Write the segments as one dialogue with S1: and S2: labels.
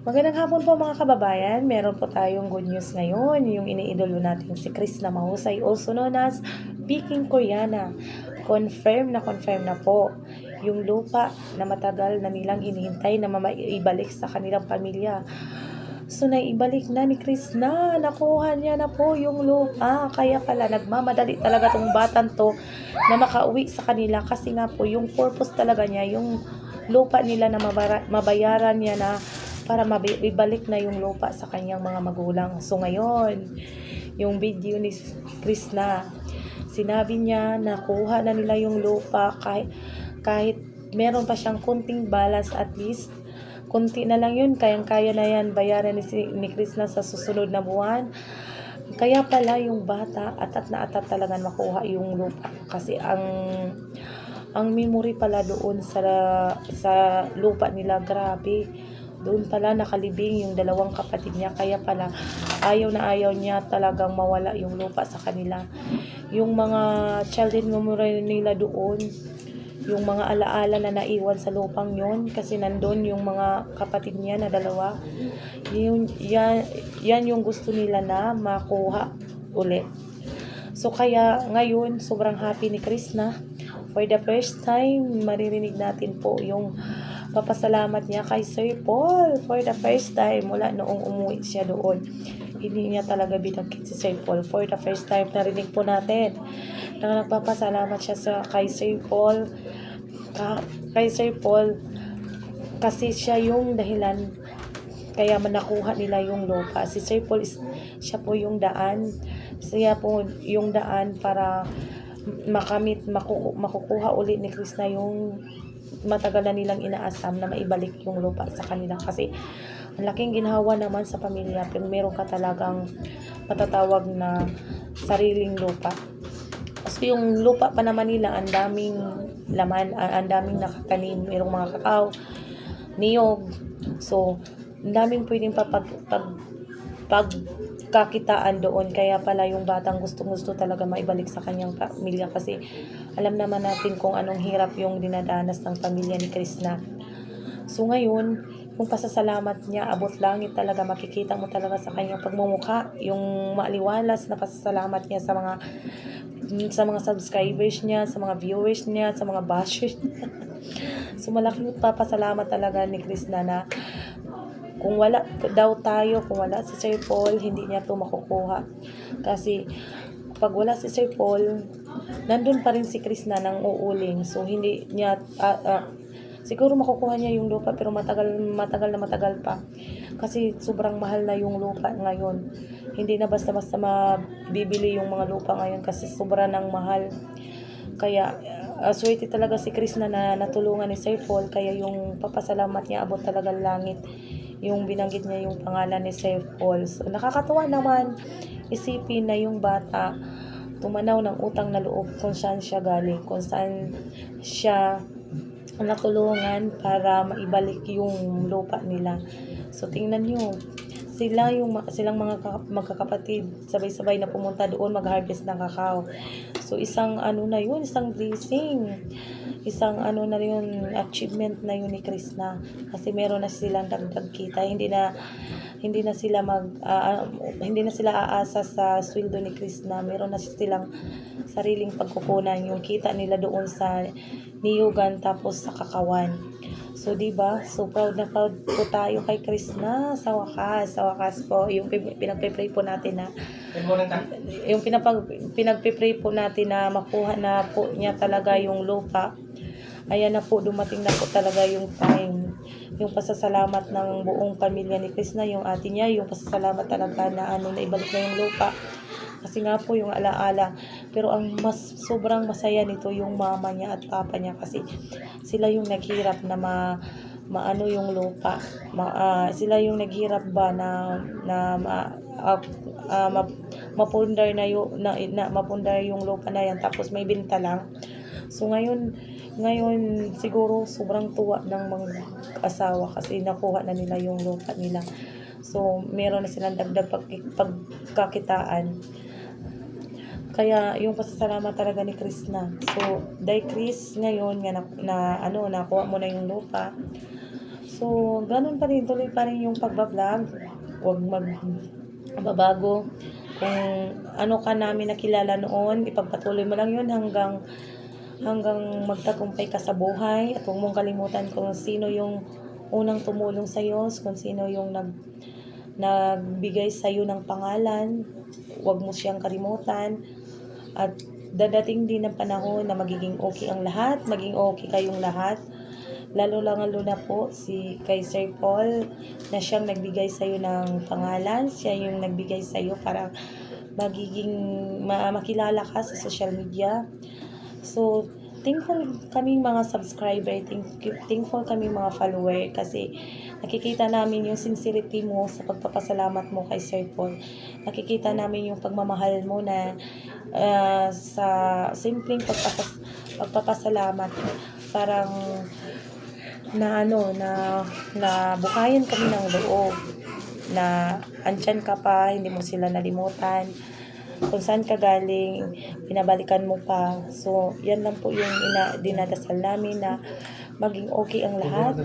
S1: Magandang hapon po mga kababayan. Meron po tayong good news ngayon. Yung iniidolo natin si Chris na mahusay, also known as Peking Koreana. Confirm na po yung lupa na matagal na nilang hinihintay na maibalik sa kanilang pamilya. So, naibalik na ni Chris na. Nakuha niya na po yung lupa. Kaya pala, nagmamadali talaga tong batang to na makauwi sa kanila. Kasi nga po, yung purpose talaga niya, yung lupa nila na mabayaran niya na para mabibalik na yung lupa sa kanyang mga magulang. So, ngayon, yung video ni Chris na, sinabi niya na kuha na nila yung lupa kahit meron pa siyang kunting balas, at least kunti na lang yun, kayang-kaya na yan bayaran ni Chris na sa susunod na buwan. Kaya pala yung bata atat na atat talaga makuha yung lupa, kasi ang memory pala doon sa lupa nila, grabe. Doon pala nakalibing yung dalawang kapatid niya, kaya pala ayaw na ayaw niya talagang mawala yung lupa sa kanila. Yung mga childhood memory nila doon, yung mga alaala na naiwan sa lupang yon, kasi nandun yung mga kapatid niya na dalawa. Yan yung gusto nila na makuha ulit. So kaya ngayon sobrang happy ni Chris na for the first time maririnig natin po yung papasalamat niya kay Sir Paul for the first time mula noong umuwi siya doon. Hindi niya talaga binanggit si Sir Paul. For the first time narinig po natin na nagpapasalamat siya kay Sir Paul. Kay Sir Paul kasi siya yung dahilan kaya nakuha nila yung lupa. Si Sir Paul siya po yung daan. Siya po yung daan para makukuha ulit ni Chris na yung matagal na nilang inaasam na maibalik yung lupa sa kanila. Kasi ang laking ginhawa naman sa pamilya, pero meron ka talagang matatawag na sariling lupa. Kasi yung lupa pa naman nila, ang daming laman, ang daming nakatanim, merong mga kakao, niyog. So, ang daming pwedeng pagkakitaan doon. Kaya pala yung batang gustong-gusto talaga maibalik sa kanyang pamilya, kasi alam naman natin kung anong hirap yung dinadanas ng pamilya ni Chris na. So ngayon, yung pasasalamat niya abot langit talaga, makikita mo talaga sa kanyang pagmumukha yung maaliwalas na pasasalamat niya sa mga subscribers niya, sa mga viewers niya, sa mga bashers niya. So malaking papasalamat talaga ni Chris na kung wala daw tayo, kung wala si Sir Paul, hindi niya to makukuha. Kasi pag wala si Sir Paul, nandun pa rin si Chris na nang uuling. So hindi niya siguro makukuha niya yung lupa, pero matagal pa. Kasi sobrang mahal na yung lupa ngayon. Hindi na basta-basta mabibili yung mga lupa ngayon kasi sobra nang mahal. Kaya swerte talaga si Chris na natulungan ni Sir Paul, kaya yung papasalamat niya abot talaga langit. Yung binanggit niya yung pangalan ni Sir Paul. So, nakakatuwa naman isipin na yung bata tumanaw ng utang na loob kung saan siya galing, kung saan siya natulungan para maibalik yung lupa nila. So tingnan nyo, silang mga magkakapatid sabay-sabay na pumunta doon mag-harvest ng kakao. So isang isang blessing, isang na yun, achievement na yun ni Chris na, kasi meron na silang dagdag kita. Hindi na sila aasa sa sweldo ni Chris na, meron na silang sariling pagkukunan yung kita nila doon sa niyugan tapos sa kakawan. So, diba? So, proud na proud po tayo kay Chris na sa wakas po, yung pinagpe-pray po natin na pinagpe-pray po natin na makuha na po niya talaga yung lupa. Ayan na po, dumating na po talaga yung time. Yung pasasalamat ng buong pamilya ni Chris na, yung ate niya, yung pasasalamat talaga na naibalik na yung lupa. Kasi nga po yung alaala. Pero ang sobrang masaya nito yung mama niya at papa niya, kasi sila yung naghirap na maano yung lupa. Sila yung naghirap ba mapundar mapundar yung lupa na yan, tapos may binta lang. So ngayon siguro sobrang tuwa ng mga asawa kasi nakuha na nila yung lupa nila. So meron na silang dagdag pagkakitaan. Kaya yung pasasalamat talaga ni Chris na. So dahil Chris ngayon nga nakuha mo na yung lupa. So, ganun pa rin, tuloy pa rin yung pagbablog. Huwag magbabago. Kung ano ka namin nakilala noon, ipagpatuloy mo lang yun hanggang magtagumpay ka sa buhay. At huwag mong kalimutan kung sino yung unang tumulong sa'yo, kung sino yung nagbigay sa'yo ng pangalan. Huwag mo siyang kalimutan. At dadating din ang panahon na magiging okay ang lahat, maging okay kayong lahat. Lalo na po kay Sir Paul na siyang nagbigay sa'yo ng pangalan. Siya yung nagbigay sa'yo para makilala ka sa social media. So, thankful kaming mga subscriber, thankful kaming mga follower kasi nakikita namin yung sincerity mo sa pagpapasalamat mo kay Sir Paul. Nakikita namin yung pagmamahal mo na sa simpleng pagpapasalamat. Parang na buhayin kami ng loob na andyan ka pa, hindi mo sila nalimutan. Kung saan ka galing, pinabalikan mo pa. So, yan lang po yung dinadasal namin na maging okay ang lahat,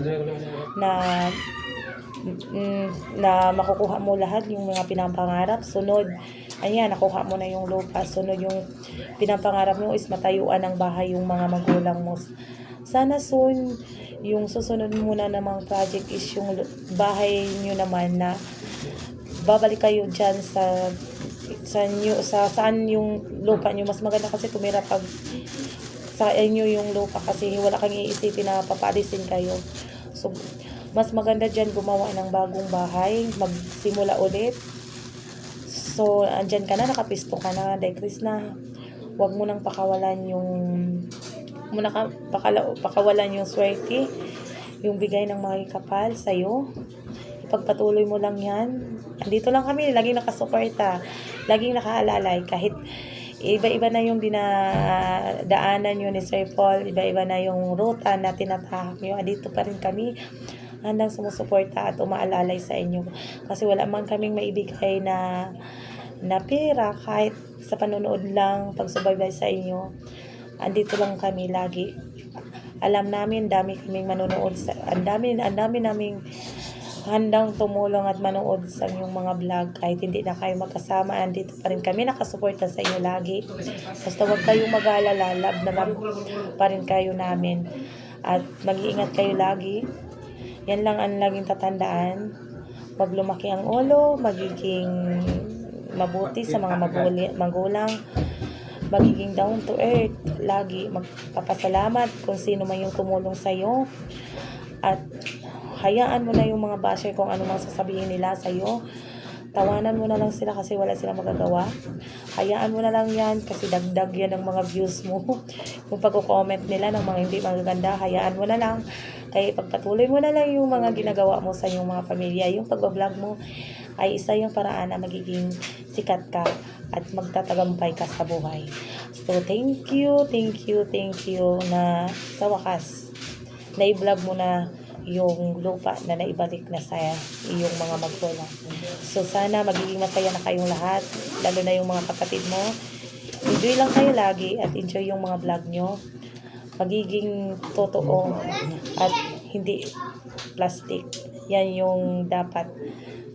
S1: na makukuha mo lahat yung mga pinapangarap. Sunod, ayan, nakuha mo na yung lupa. Sunod yung pinapangarap mo is matayuan ng bahay yung mga magulang mo. Sana soon, yung susunod muna namang project is yung bahay nyo naman na babalik kayo dyan saan yung lupa nyo. Mas maganda kasi tumira pag sa inyo yung lupa kasi wala kang iisipin na papalisin kayo. So, mas maganda dyan gumawa ng bagong bahay, magsimula ulit. So, andyan ka na, nakapisto ka na, Chris na. Huwag mo nang pakawalan yung swerte, yung bigay ng mga kapal sa'yo. Ipagpatuloy mo lang yan. Andito lang kami, laging nakasuporta, laging nakaalalay. Kahit iba-iba na yung dinadaanan nyo ni Sir Paul, iba-iba na yung ruta na tinatahak nyo, andito pa rin kami, handang sumusuporta at umaalalay sa inyo. Kasi wala man kaming maibigay na pera, kahit sa panonood lang, pagsubaybay sa inyo, andito lang kami lagi. Alam namin, dami kaming manonood, ang dami naming handang tumulong at manood sa inyong mga vlog. Kahit hindi na kayo magkasama, andito pa rin kami nakasuporta sa inyo lagi. Basta huwag kayong mag-aalala, love na love pa rin kayo namin. At mag-iingat kayo lagi. Yan lang ang laging tatandaan. Huwag lumaki ang ulo, magiging mabuti sa mga magulang, magiging down to earth, lagi magpapasalamat kung sino man yung tumulong sa'yo. At hayaan mo na yung mga basher kung ano mang sasabihin nila sa'yo. Tawanan mo na lang sila kasi wala silang magagawa. Hayaan mo na lang yan kasi dagdag yan ng mga views mo. Kung pag-comment nila ng mga hindi magaganda, hayaan mo na lang. Kaya ipagpatuloy mo na lang yung mga ginagawa mo sa iyong mga pamilya. Yung pag-vlog mo ay isa yung paraan na magiging sikat ka at magtatagampay ka sa buhay. So, thank you na sa wakas, na-vlog mo na yung lupa na naibalik na sa iyong mga magulang. So, sana magiging masaya na kayong lahat, lalo na yung mga kapatid mo. Enjoy lang kayo lagi at enjoy yung mga vlog nyo. Magiging totoo at hindi plastic. Yan yung dapat.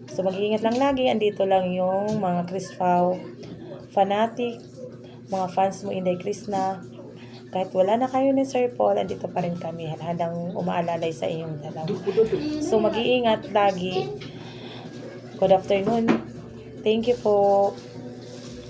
S1: So, mag-iingat lang lagi. Andito lang yung mga Chris Pao fanatic, mga fans mo, Inday Chris na. Kahit wala na kayo ni Sir Paul, andito pa rin kami. Handang umaalalay sa inyong dalawa. So, mag-iingat lagi. Good afternoon. Thank you po.